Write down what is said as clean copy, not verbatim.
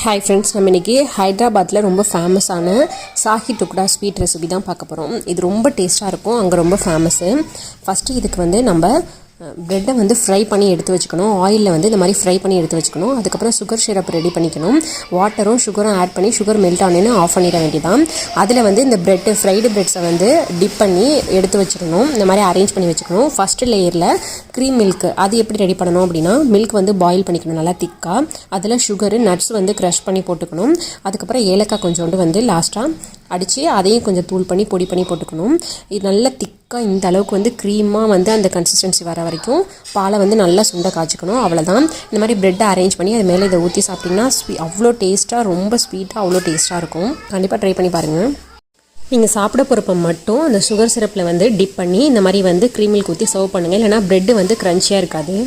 Hi friends, நம்ம இன்றைக்கி ஹைதராபாத்தில் ரொம்ப ஃபேமஸான ஷாஹி டுக்டா ஸ்வீட் ரெசிபி தான் பார்க்க போகிறோம். இது ரொம்ப டேஸ்ட்டாக இருக்கும், அங்கே ரொம்ப ஃபேமஸ்ஸு. ஃபஸ்ட்டு இதுக்கு வந்து நம்ம ப்ரெட்டை வந்து ஃப்ரை பண்ணி எடுத்து வச்சுக்கணும். ஆயிலில் வந்து இந்த மாதிரி ஃப்ரை பண்ணி எடுத்து வச்சுக்கணும். அதுக்கப்புறம் சுகர் சிரப் ரெடி பண்ணிக்கணும். வாட்டரும் சுகரும் ஆட் பண்ணி சுகர் மெல்ட் ஆனேன்னு ஆஃப் பண்ணிட வேண்டியதான். அதில் வந்து இந்த ஃப்ரைடு ப்ரெட்ஸை வந்து டிப் பண்ணி எடுத்து வச்சுக்கணும். இந்த மாதிரி அரேஞ்ச் பண்ணி வச்சுக்கணும். ஃபஸ்ட்டு லேயரில் க்ரீம் மில்க் அது எப்படி ரெடி பண்ணணும் அப்படின்னா, மில்க் வந்து பாயில் பண்ணிக்கணும் நல்லா திக்காக. அதில் சுகரு நட்ஸ் வந்து க்ரஷ் பண்ணி போட்டுக்கணும். அதுக்கப்புறம் ஏலக்காய் கொஞ்சோண்டு வந்து லாஸ்ட்டாக அடித்து அதையும் கொஞ்சம் தூள் பண்ணி பொடி பண்ணி போட்டுக்கணும். இது நல்லா திக்காக இந்த அளவுக்கு வந்து க்ரீமாக வந்து அந்த கன்சிஸ்டன்சி வர வரைக்கும் பாலை வந்து நல்லா சுண்ட காய்ச்சிக்கணும். அவ்வளோதான். இந்த மாதிரி ப்ரெட்டை அரேஞ்ச் பண்ணி அது மேலே இதை ஊற்றி சாப்பிட்டிங்கன்னா அவ்வளோ டேஸ்ட்டாக, ரொம்ப ஸ்வீட்டாக, அவ்வளோ டேஸ்ட்டாக இருக்கும். கண்டிப்பாக ட்ரை பண்ணி பாருங்கள். நீங்கள் சாப்பிட போகிறப்ப மட்டும் அந்த சுகர் சிரப்பில் வந்து டிப் பண்ணி இந்த மாதிரி வந்து க்ரீம் மில்க் ஊற்றி சர்வ் பண்ணுங்கள். இல்லைனா ப்ரெட்டு வந்து க்ரன்ச்சியாக இருக்காது.